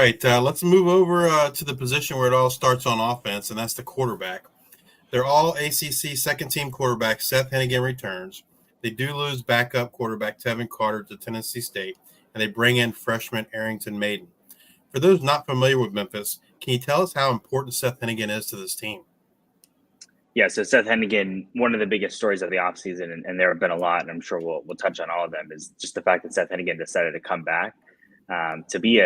right, let's move over to the position where it all starts on offense, and that's the quarterback. They're all ACC second-team quarterbacks. Seth Hennigan returns. They do lose backup quarterback Tevin Carter to Tennessee State, and they bring in freshman Arrington Maiden. For those not familiar with Memphis, can you tell us how important Seth Hennigan is to this team? Yeah, so Seth Hennigan, one of the biggest stories of the offseason, and there have been a lot, and I'm sure we'll touch on all of them, is just the fact that Seth Hennigan decided to come back to be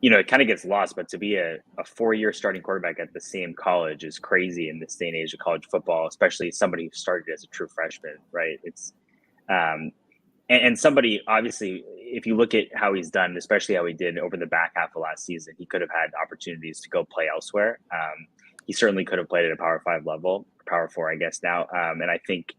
it kind of gets lost, but to be a 4-year starting quarterback at the same college is crazy in this day and age of college football, especially somebody who started as a true freshman, right? It's and somebody, obviously, if you look at how he's done, especially how he did over the back half of last season, he could have had opportunities to go play elsewhere. He certainly could have played at a Power 5 level, Power 4, I guess now. And I think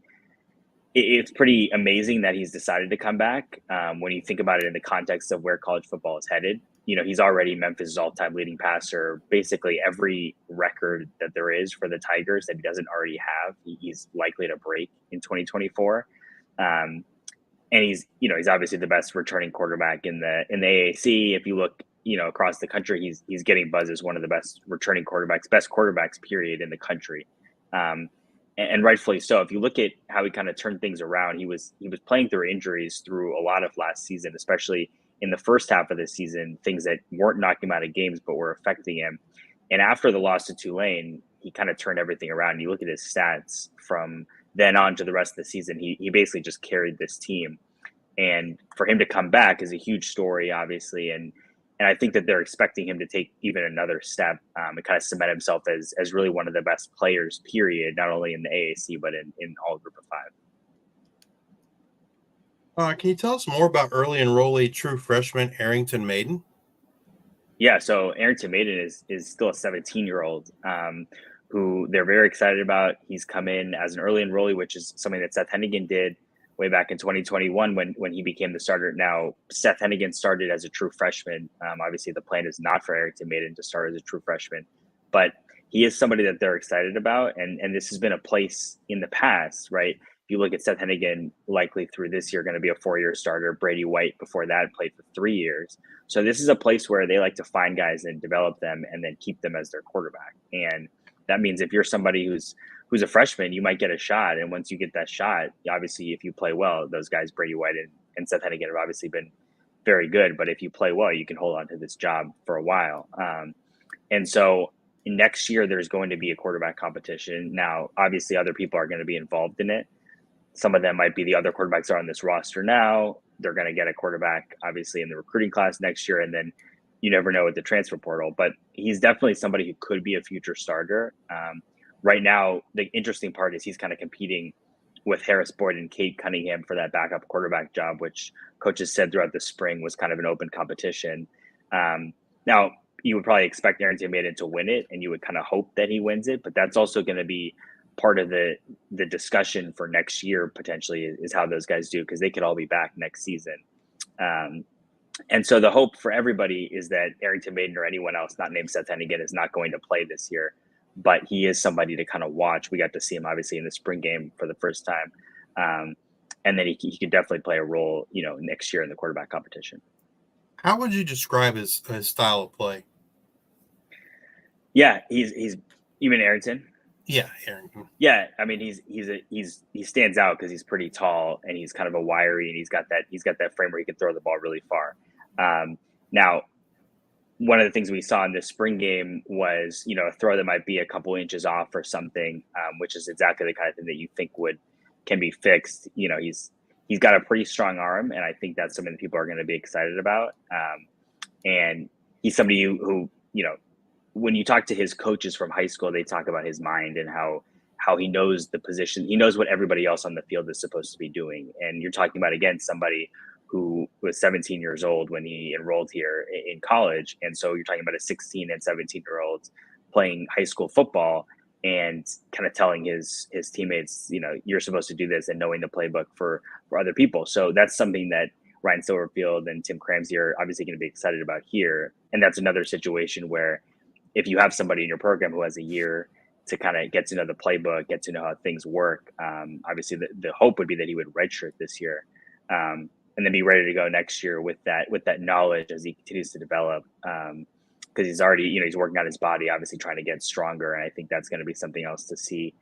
it's pretty amazing that he's decided to come back. When you think about it in the context of where college football is headed, he's already Memphis' all-time leading passer. Basically every record that there is for the Tigers that he doesn't already have, he's likely to break in 2024. And he's obviously the best returning quarterback in the AAC. If you look, across the country, he's getting buzz as one of the best returning quarterbacks, best quarterbacks, period, in the country. And rightfully so. If you look at how he kind of turned things around, he was playing through injuries through a lot of last season, especially in the first half of the season, things that weren't knocking him out of games, but were affecting him. And after the loss to Tulane, he kind of turned everything around. You look at his stats from then on to the rest of the season, he basically just carried this team. And for him to come back is a huge story, obviously. And I think that they're expecting him to take even another step and kind of cement himself as really one of the best players, period, not only in the AAC, but in all Group of Five. Can you tell us more about early enrollee true freshman Arrington Maiden? Yeah, so Arrington Maiden is still a 17-year-old who they're very excited about. He's come in as an early enrollee, which is something that Seth Hennigan did way back in 2021 when he became the starter. Now, Seth Hennigan started as a true freshman. Obviously, the plan is not for Arrington Maiden to start as a true freshman, but he is somebody that they're excited about. And this has been a place in the past, right? If you look at Seth Hennigan, likely through this year, going to be a 4-year starter. Brady White before that played for 3 years. So this is a place where they like to find guys and develop them and then keep them as their quarterback. And that means if you're somebody who's a freshman, you might get a shot. And once you get that shot, obviously, if you play well, those guys, Brady White and Seth Hennigan, have obviously been very good. But if you play well, you can hold on to this job for a while. And so next year, there's going to be a quarterback competition. Now, obviously, other people are going to be involved in it. Some of them might be the other quarterbacks are on this roster now. They're going to get a quarterback, obviously, in the recruiting class next year. And then you never know with the transfer portal. But he's definitely somebody who could be a future starter. Right now, the interesting part is he's kind of competing with Harris Boyd and Cade Cunningham for that backup quarterback job, which coaches said throughout the spring was kind of an open competition. Now, you would probably expect Arrington Maiden to win it, and you would kind of hope that he wins it, but that's also going to be part of the discussion for next year, potentially, is how those guys do, because they could all be back next season. And so the hope for everybody is that Arrington Maiden or anyone else not named Seth Hennigan is not going to play this year, but he is somebody to kind of watch. We got to see him, obviously, in the spring game for the first time. And then he could definitely play a role, next year in the quarterback competition. How would you describe his style of play? Yeah, he's even Arrington. Yeah, Arrington. Yeah, I mean he stands out because he's pretty tall and he's kind of a wiry, and he's got that frame where he can throw the ball really far. Now, one of the things we saw in this spring game was a throw that might be a couple inches off or something, which is exactly the kind of thing that you think can be fixed. He's got a pretty strong arm, and I think that's something that people are going to be excited about. And he's somebody who when you talk to his coaches from high school, they talk about his mind and how he knows the position. He knows what everybody else on the field is supposed to be doing. And you're talking about, again, somebody who was 17 years old when he enrolled here in college. And so you're talking about a 16 and 17-year-old playing high school football and kind of telling his teammates, you're supposed to do this, and knowing the playbook for other people. So that's something that Ryan Silverfield and Tim Cramsey are obviously going to be excited about here. And that's another situation where if you have somebody in your program who has a year to kind of get to know the playbook, get to know how things work, obviously the hope would be that he would redshirt this year. And and then be ready to go next year with that knowledge as he continues to develop. Because he's already, he's working on his body, obviously trying to get stronger, and I think that's going to be something else to see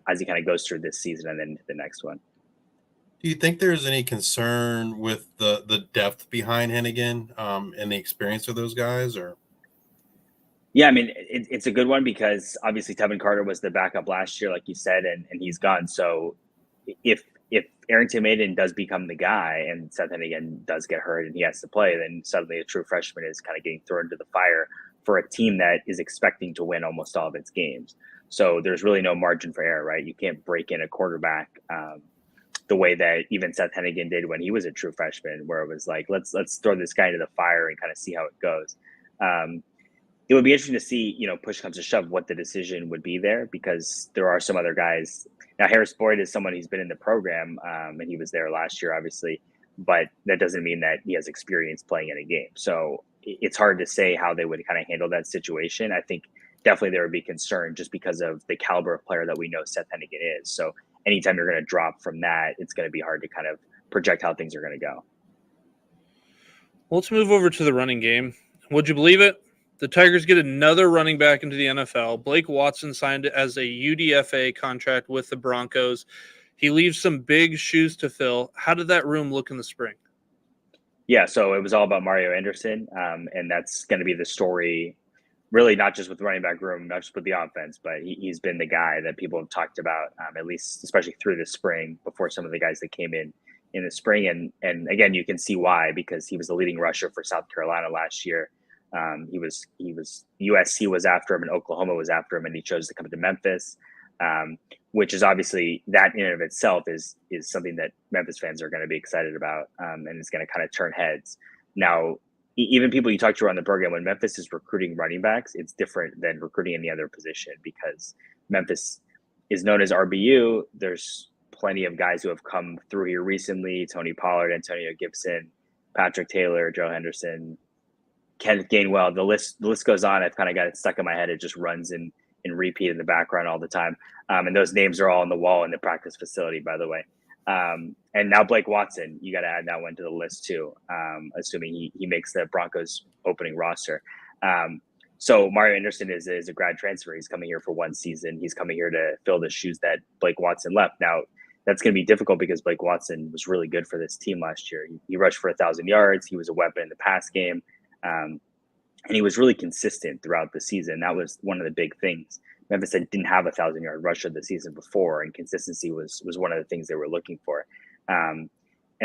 as he kind of goes through this season and then the next one. Do you think there's any concern with the depth behind Hennigan and the experience of those guys, or? Yeah, I mean, it's a good one because obviously Tevin Carter was the backup last year, like you said, and he's gone. So if Arrington Maiden does become the guy and Seth Hennigan does get hurt and he has to play, then suddenly a true freshman is kind of getting thrown into the fire for a team that is expecting to win almost all of its games. So there's really no margin for error, right? You can't break in a quarterback the way that even Seth Hennigan did when he was a true freshman, where it was like, let's throw this guy into the fire and kind of see how it goes. It would be interesting to see, push comes to shove, what the decision would be there, because there are some other guys. Now, Harris Boyd is someone who's been in the program, and he was there last year, obviously, but that doesn't mean that he has experience playing in a game. So it's hard to say how they would kind of handle that situation. I think definitely there would be concern just because of the caliber of player that we know Seth Hennigan is. So anytime you're going to drop from that, it's going to be hard to kind of project how things are going to go. Well, let's move over to the running game. Would you believe it? The Tigers get another running back into the NFL. Blake Watson signed as a UDFA contract with the Broncos. He leaves some big shoes to fill. How did that room look in the spring? Yeah, so it was all about Mario Anderson, and that's going to be the story, really not just with the running back room, not just with the offense, but he's been the guy that people have talked about, at least especially through the spring, before some of the guys that came in the spring. And again, you can see why, because he was the leading rusher for South Carolina last year. He was USC was after him and Oklahoma was after him, and he chose to come to Memphis, which is obviously, that in and of itself is something that Memphis fans are going to be excited about, and it's going to kind of turn heads. Now, even people you talk to around the program, when Memphis is recruiting running backs, it's different than recruiting any other position, because Memphis is known as RBU. There's plenty of guys who have come through here recently: Tony Pollard, Antonio Gibson, Patrick Taylor, Joe Henderson, Kenneth Gainwell. The list goes on. I've kind of got it stuck in my head. It just runs in repeat in the background all the time. And those names are all on the wall in the practice facility, by the way. And now Blake Watson, you got to add that one to the list too, assuming he makes the Broncos opening roster. So Mario Anderson is a grad transfer. He's coming here for one season. He's coming here to fill the shoes that Blake Watson left. Now, that's going to be difficult because Blake Watson was really good for this team last year. He rushed for 1,000 yards. He was a weapon in the pass game. And he was really consistent throughout the season. That was one of the big things. Memphis didn't have a 1,000-yard rusher the season before, and consistency was one of the things they were looking for. And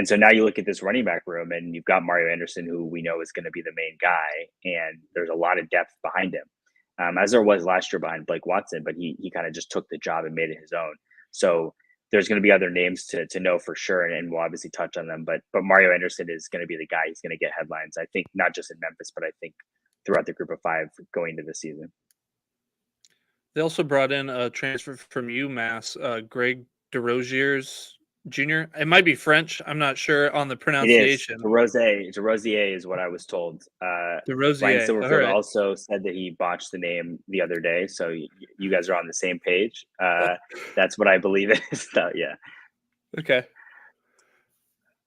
so now you look at this running back room, and you've got Mario Anderson, who we know is going to be the main guy, and there's a lot of depth behind him, as there was last year behind Blake Watson, but he kind of just took the job and made it his own. So there's going to be other names to know for sure, and we'll obviously touch on them. But Mario Anderson is going to be the guy. He's going to get headlines, I think, not just in Memphis, but I think throughout the group of five going into the season. They also brought in a transfer from UMass, Greg DeRoziers Jr. It might be French. I'm not sure on the pronunciation. DeRozier is what I was told. DeRozier. Ryan Silverfield also said that he botched the name the other day. So you guys are on the same page. That's what I believe it is. Yeah. Okay.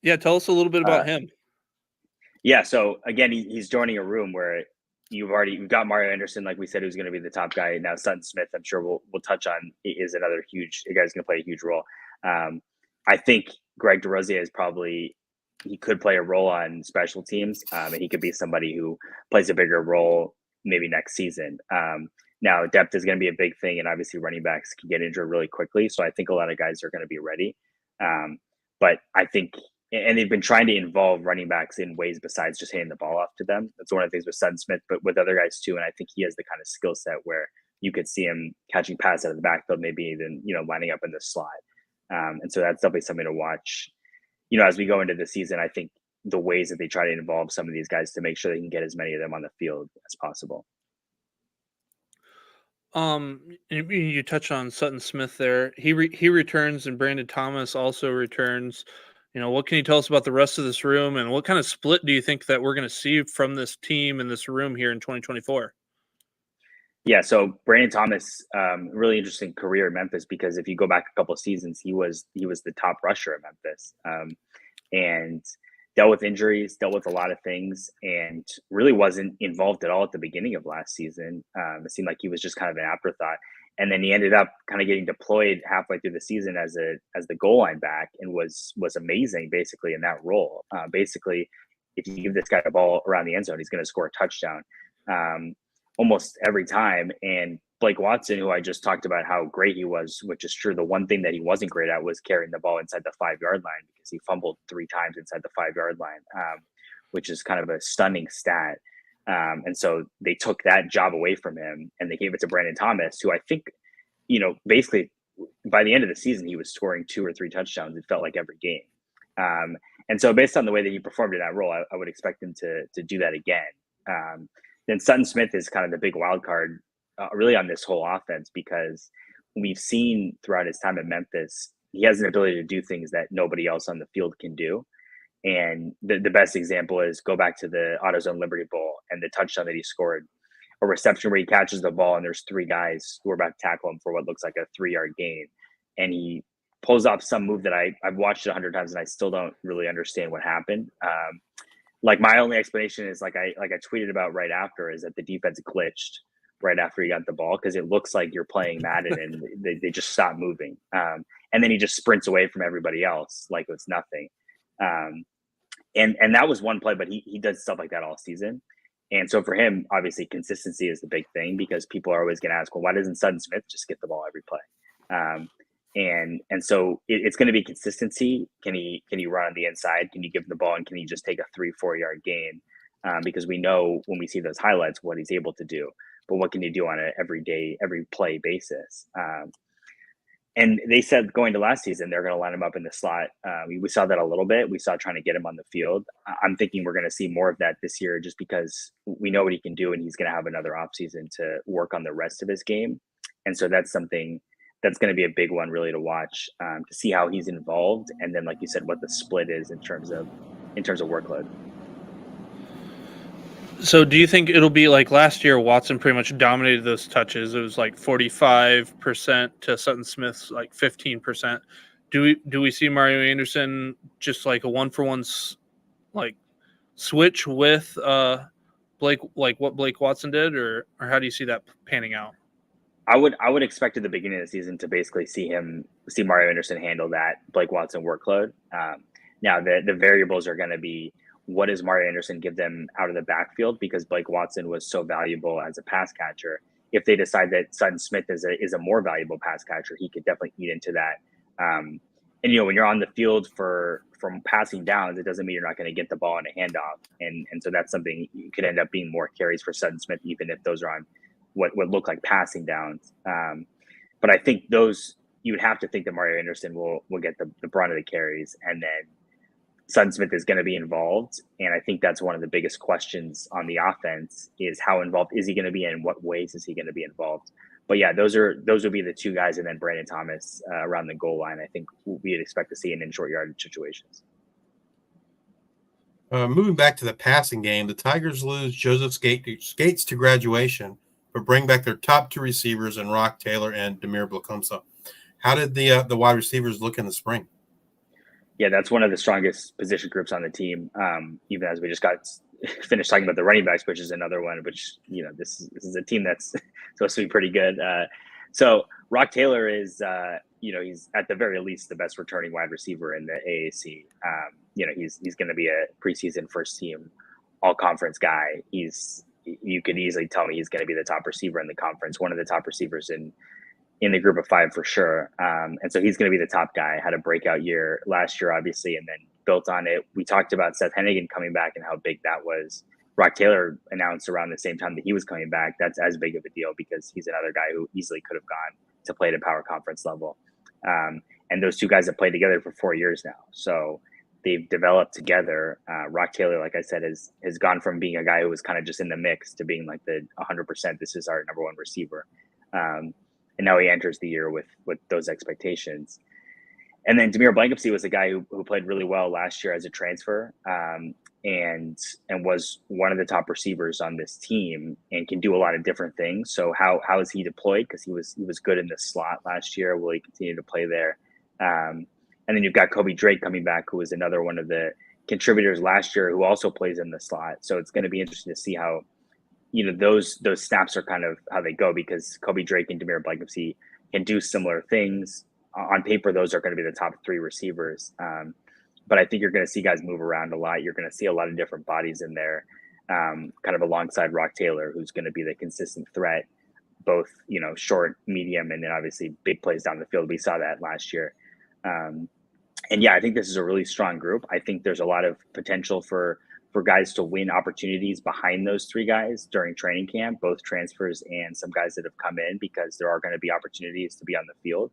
Yeah. Tell us a little bit about him. Yeah. So again, he's joining a room where you've got Mario Anderson, like we said, who's going to be the top guy. Now, Sutton Smith, I'm sure we'll touch on, is another huge guy's going to play a huge role. I think Greg DeRozier he could play a role on special teams, and he could be somebody who plays a bigger role maybe next season. Now, depth is going to be a big thing, and obviously running backs can get injured really quickly. So I think a lot of guys are going to be ready. But I think, and they've been trying to involve running backs in ways besides just handing the ball off to them. That's one of the things with Sutton Smith, but with other guys too. And I think he has the kind of skill set where you could see him catching passes out of the backfield, maybe even, lining up in the slot. And so that's definitely something to watch. As we go into the season, I think the ways that they try to involve some of these guys to make sure they can get as many of them on the field as possible. You touched on Sutton Smith there. He returns, and Brandon Thomas also returns. What can you tell us about the rest of this room, and what kind of split do you think that we're going to see from this team in this room here in 2024? Yeah, so Brandon Thomas, really interesting career in Memphis, because if you go back a couple of seasons, he was the top rusher at Memphis. And dealt with injuries, dealt with a lot of things, and really wasn't involved at all at the beginning of last season. It seemed like he was just kind of an afterthought. And then he ended up kind of getting deployed halfway through the season as the goal line back, and was amazing basically in that role. Basically, if you give this guy the ball around the end zone, he's going to score a touchdown almost every time. And Blake Watson, who I just talked about how great he was, which is true. The one thing that he wasn't great at was carrying the ball inside the 5-yard line, because he fumbled 3 times inside the 5-yard line, which is kind of a stunning stat. And so they took that job away from him and they gave it to Brandon Thomas, who I think, basically by the end of the season, he was scoring 2 or 3 touchdowns. It felt like every game. And so based on the way that he performed in that role, I would expect him to do that again. Then Sutton Smith is kind of the big wild card really on this whole offense, because we've seen throughout his time at Memphis, he has an ability to do things that nobody else on the field can do. And the best example is go back to the AutoZone Liberty Bowl and the touchdown that he scored, a reception where he catches the ball and there's 3 guys who are about to tackle him for what looks like a 3-yard gain. And he pulls off some move that I've watched it 100 times and I still don't really understand what happened. Like my only explanation is like I tweeted about right after, is that the defense glitched right after he got the ball, because it looks like you're playing Madden and they just stop moving. And then he just sprints away from everybody else like it's nothing. And that was one play, but he does stuff like that all season. And so for him, obviously consistency is the big thing, because people are always going to ask, well, why doesn't Sutton Smith just get the ball every play? And so it's going to be consistency. Can he run on the inside? Can you give him the ball, and can he just take a 3-4 yard gain? Because we know when we see those highlights what he's able to do, but what can he do on an every play basis? And they said going to last season, they're going to line him up in the slot. We saw that a little bit. We saw trying to get him on the field. I'm thinking we're going to see more of that this year, just because we know what he can do, and he's going to have another offseason to work on the rest of his game. And so that's something that's going to be a big one really to watch, to see how he's involved. And then, like you said, what the split is in terms of workload. So do you think it'll be like last year, Watson pretty much dominated those touches? It was like 45% to Sutton Smith's like 15%. Do we see Mario Anderson just like a 1-for-1 like switch with Blake, like what Blake Watson did, or how do you see that panning out? I would expect at the beginning of the season to basically see Mario Anderson handle that Blake Watson workload. Now the variables are going to be, what does Mario Anderson give them out of the backfield? Because Blake Watson was so valuable as a pass catcher. If they decide that Sutton Smith is a more valuable pass catcher, he could definitely eat into that. And when you're on the field from passing downs, it doesn't mean you're not going to get the ball in a handoff. And so that's something, you could end up being more carries for Sutton Smith, even if those are on what look like passing downs. But I think you would have to think that Mario Anderson will get the brunt of the carries, and then Sutton Smith is going to be involved. And I think that's one of the biggest questions on the offense, is how involved is he going to be, and in what ways is he going to be involved? But yeah, those would be the 2 guys, and then Brandon Thomas around the goal line. I think we'd expect to see in short yardage situations. Moving back to the passing game, the Tigers lose Joseph Skates to graduation, but bring back their top 2 receivers in Rock Taylor and Demir Blakumsa. How did the wide receivers look in the spring? Yeah, that's one of the strongest position groups on the team. Even as we just got finished talking about the running backs, which is another one, which, this is a team that's supposed to be pretty good. So Rock Taylor is, he's at the very least the best returning wide receiver in the AAC. He's going to be a preseason first team all conference guy. You could easily tell me he's going to be the top receiver in the conference, one of the top receivers in the group of 5 for sure. And so he's going to be the top guy. Had a breakout year last year, obviously, and then built on it. We talked about Seth Hennigan coming back and how big that was. Rock Taylor announced around the same time that he was coming back. That's as big of a deal, because he's another guy who easily could have gone to play at a power conference level. And those 2 guys have played together for 4 years now. So they've developed together. Rock Taylor, like I said, has gone from being a guy who was kind of just in the mix to being like the 100%, this is our number 1 receiver. And now he enters the year with those expectations. And then Demir Blakumsa was a guy who played really well last year as a transfer, and was one of the top receivers on this team, and can do a lot of different things. So how is he deployed? Because he was good in the slot last year. Will he continue to play there? And then you've got Kobe Drake coming back, who is another one of the contributors last year who also plays in the slot. So it's going to be interesting to see how, those snaps are kind of how they go, because Kobe Drake and Demir Blankenship can do similar things. On paper, those are going to be the top 3 receivers. But I think you're going to see guys move around a lot. You're going to see a lot of different bodies in there, kind of alongside Rock Taylor, who's going to be the consistent threat, both, short, medium, and then obviously big plays down the field. We saw that last year. And yeah, I think this is a really strong group. I think there's a lot of potential for guys to win opportunities behind those 3 guys during training camp, both transfers and some guys that have come in, because there are going to be opportunities to be on the field.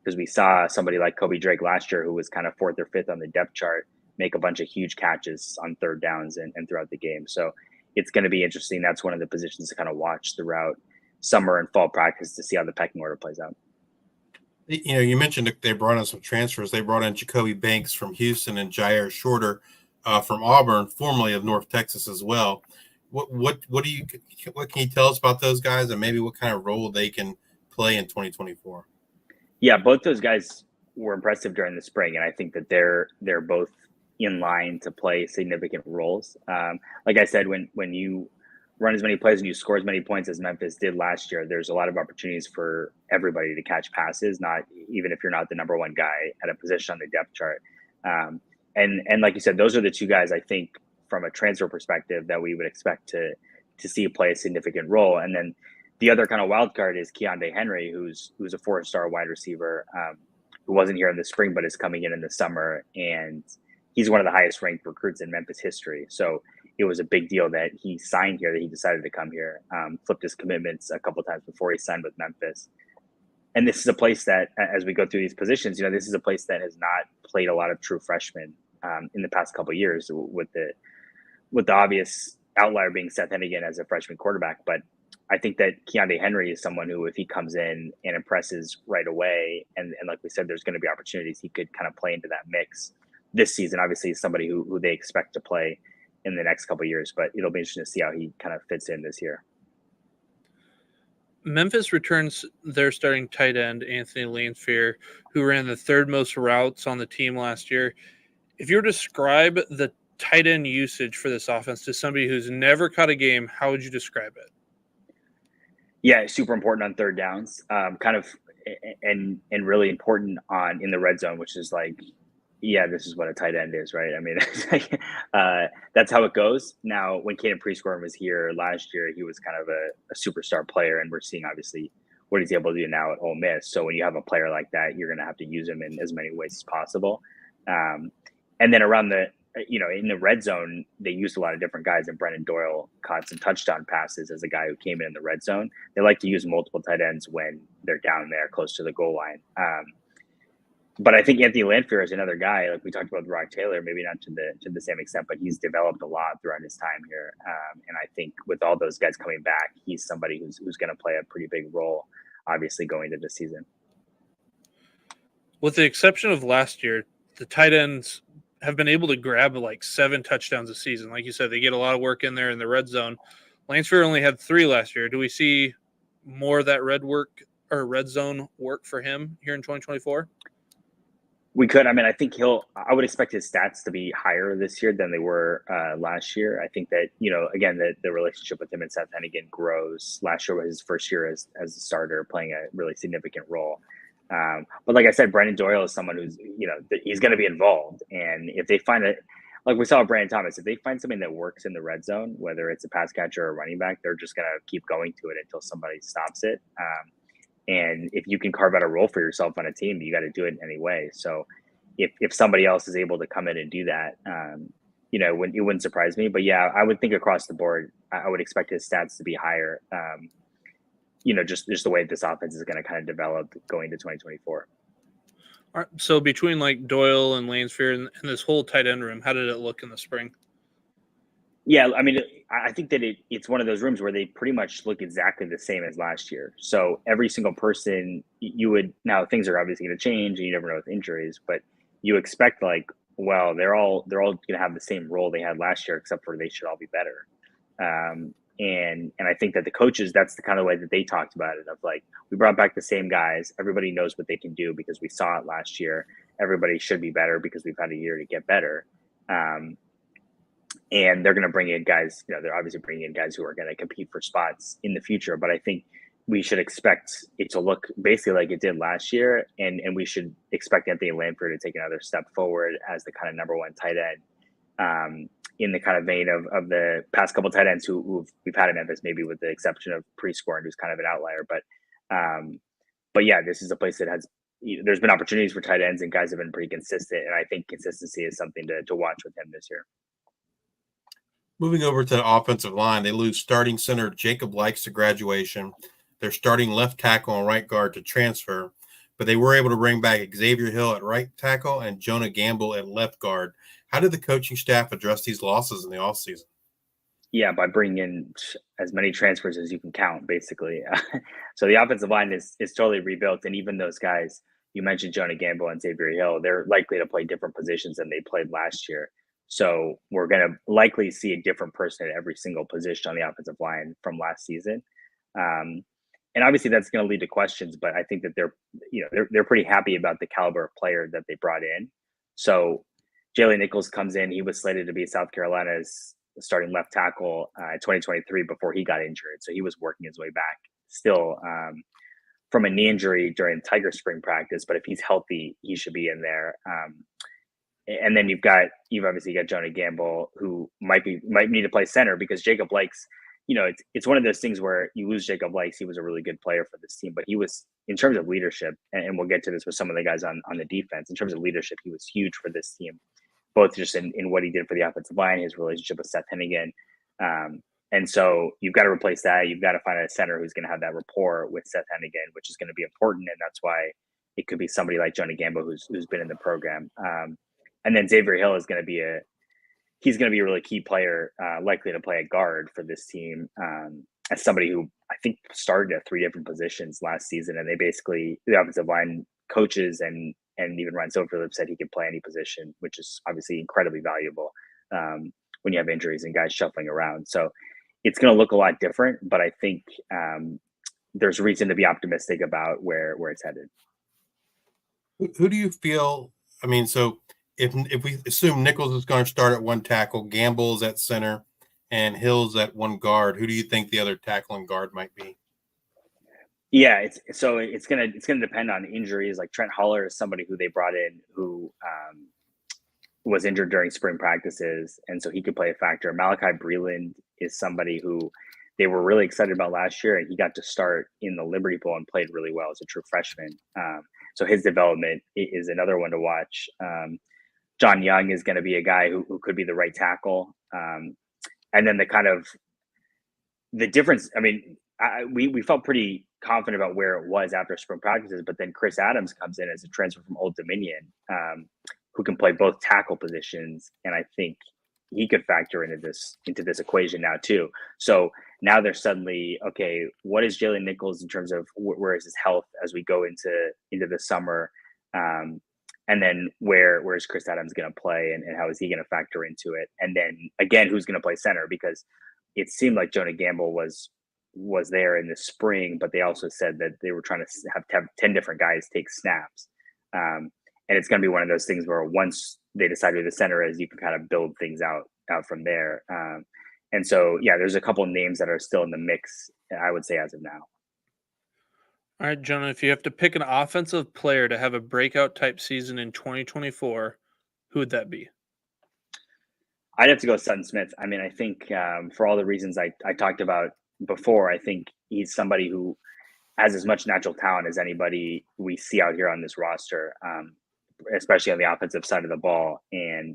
Because we saw somebody like Kobe Drake last year, who was kind of 4th or 5th on the depth chart, make a bunch of huge catches on 3rd downs and throughout the game. So it's going to be interesting. That's one of the positions to kind of watch throughout summer and fall practice to see how the pecking order plays out. You mentioned that they brought in some transfers. They brought in Jacoby Banks from Houston and Jair Shorter from Auburn, formerly of North Texas as well. What can you tell us about those guys, and maybe what kind of role they can play in 2024? Yeah, both those guys were impressive during the spring, and I think that they're both in line to play significant roles. Like I said, when you run as many plays and you score as many points as Memphis did last year, there's a lot of opportunities for everybody to catch passes, not even if you're not the number 1 guy at a position on the depth chart. And like you said, those are the 2 guys, I think, from a transfer perspective, that we would expect to see play a significant role. And then the other kind of wild card is Keontae Henry, who's a 4-star wide receiver, who wasn't here in the spring but is coming in the summer, and he's one of the highest ranked recruits in Memphis history. So it was a big deal that he signed here, that he decided to come here, flipped his commitments a couple of times before he signed with Memphis. And this is a place that, as we go through these positions, this is a place that has not played a lot of true freshmen in the past couple of years, with the obvious outlier being Seth Hennigan as a freshman quarterback. But I think that Keontae Henry is someone who, if he comes in and impresses right away, and like we said, there's going to be opportunities, he could kind of play into that mix this season. Obviously, he's somebody who they expect to play in the next couple of years, but it'll be interesting to see how he kind of fits in this year. Memphis returns their starting tight end, Anthony Lansfear, who ran the 3rd most routes on the team last year. If you were to describe the tight end usage for this offense to somebody who's never caught a game, how would you describe it? Yeah, super important on 3rd downs, and really important in the red zone, which is like, yeah, this is what a tight end is, right? I mean, that's how it goes. Now, when Caden Prescorn was here last year, he was kind of a superstar player, and we're seeing obviously what he's able to do now at Ole Miss. So when you have a player like that, you're going to have to use him in as many ways as possible. And then around in the red zone, they used a lot of different guys, and Brennan Doyle caught some touchdown passes as a guy who came in the red zone. They like to use multiple tight ends when they're down there close to the goal line. But I think Anthony Lansfear is another guy, like we talked about with Rock Taylor, maybe not to the same extent, but he's developed a lot throughout his time here. And I think with all those guys coming back, he's somebody who's going to play a pretty big role, obviously, going into the season. With the exception of last year, the tight ends have been able to grab like 7 touchdowns a season. Like you said, they get a lot of work in there in the red zone. Lansfear only had 3 last year. Do we see more of that red zone work for him here in 2024? We could. I mean, I think I would expect his stats to be higher this year than they were last year. I think that, again, the relationship with him and Seth Hennigan grows. Last year was his first year as a starter, playing a really significant role. But like I said, Brennan Doyle is someone who's, he's going to be involved. And if they find it, like we saw with Brandon Thomas, if they find something that works in the red zone, whether it's a pass catcher or a running back, they're just going to keep going to it until somebody stops it. And if you can carve out a role for yourself on a team, you got to do it anyway. So if somebody else is able to come in and do that, it wouldn't surprise me. But yeah, I would think across the board, I would expect his stats to be higher. Just the way this offense is going to kind of develop going to 2024. All right, so between like Doyle and Lansfear and this whole tight end room, how did it look in the spring? Yeah, I mean, I think that it's one of those rooms where they pretty much look exactly the same as last year. So every single person now things are obviously going to change, and you never know with injuries, but you expect they're all going to have the same role they had last year, except for they should all be better. And I think that the coaches, that's the kind of way that they talked about it, of like, we brought back the same guys. Everybody knows what they can do because we saw it last year. Everybody should be better because we've had a year to get better. And they're going to bring in guys, they're obviously bringing in guys who are going to compete for spots in the future. But I think we should expect it to look basically like it did last year. And we should expect Anthony Lamprey to take another step forward as the kind of number one tight end, in the kind of vein of the past couple tight ends who we've had in Memphis, maybe with the exception of Prescorn, who's kind of an outlier. But yeah, this is a place that there's been opportunities for tight ends and guys have been pretty consistent. And I think consistency is something to watch with him this year. Moving over to the offensive line, they lose starting center Jacob Likes to graduation. They're starting left tackle and right guard to transfer, but they were able to bring back Xavier Hill at right tackle and Jonah Gamble at left guard. How did the coaching staff address these losses in the offseason? Yeah, by bringing in as many transfers as you can count, basically. So the offensive line is totally rebuilt, and even those guys, you mentioned Jonah Gamble and Xavier Hill, they're likely to play different positions than they played last year. So we're going to likely see a different person at every single position on the offensive line from last season. And obviously that's going to lead to questions, but I think that they're pretty happy about the caliber of player that they brought in. So Jalen Nichols comes in. He was slated to be South Carolina's starting left tackle in 2023 before he got injured. So he was working his way back still from a knee injury during Tiger spring practice. But if he's healthy, he should be in there. And then you've obviously got Jonah Gamble, who might need to play center because Jacob Likes, it's one of those things where you lose Jacob Likes. He was a really good player for this team, but he was, in terms of leadership, and we'll get to this with some of the guys on the defense, in terms of leadership, he was huge for this team, both just in what he did for the offensive line, his relationship with Seth Hennigan. And so you've got to replace that. You've got to find a center who's going to have that rapport with Seth Hennigan, which is going to be important. And that's why it could be somebody like Jonah Gamble, who's been in the program. And then Xavier Hill is going to be a really key player, likely to play a guard for this team, as somebody who I think started at 3 different positions last season. And the offensive line coaches and even Ryan Silverlip said he could play any position, which is obviously incredibly valuable when you have injuries and guys shuffling around. So it's going to look a lot different, but I think there's reason to be optimistic about where it's headed. Who do you feel? I mean, so if we assume Nichols is going to start at one tackle, Gamble's at center, and Hill's at one guard, who do you think the other tackle and guard might be? Yeah, it's gonna depend on injuries. Like Trent Holler is somebody who they brought in who was injured during spring practices, and so he could play a factor. Malachi Breland is somebody who they were really excited about last year, and he got to start in the Liberty Bowl and played really well as a true freshman. So his development is another one to watch. John Young is going to be a guy who could be the right tackle. And then the difference, I mean, we felt pretty confident about where it was after spring practices, but then Chris Adams comes in as a transfer from Old Dominion, who can play both tackle positions. And I think he could factor into this equation now too. So now they're suddenly, okay, what is Jalen Nichols in terms of where is his health as we go into the summer? And then where is Chris Adams going to play and how is he going to factor into it? And then again, who's going to play center? Because it seemed like Jonah Gamble was there in the spring, but they also said that they were trying to have 10 different guys take snaps. And it's going to be one of those things where once they decide who the center is, you can kind of build things out from there. And so, yeah, there's a couple of names that are still in the mix, I would say, as of now. All right, Jonah, if you have to pick an offensive player to have a breakout type season in 2024, who would that be? I'd have to go Sutton Smith. I mean, I think for all the reasons I talked about before, I think he's somebody who has as much natural talent as anybody we see out here on this roster, especially on the offensive side of the ball. And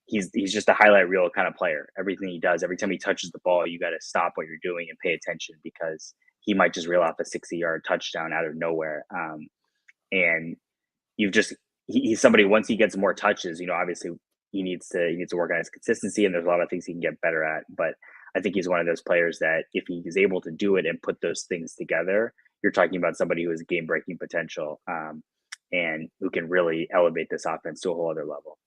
he's just a highlight reel kind of player. Everything he does, every time he touches the ball, you got to stop what you're doing and pay attention because he might just reel off a 60-yard touchdown out of nowhere. And he's somebody, once he gets more touches, obviously he needs to work on his consistency, and there's a lot of things he can get better at. But I think he's one of those players that if he is able to do it and put those things together, you're talking about somebody who has game-breaking potential and who can really elevate this offense to a whole other level.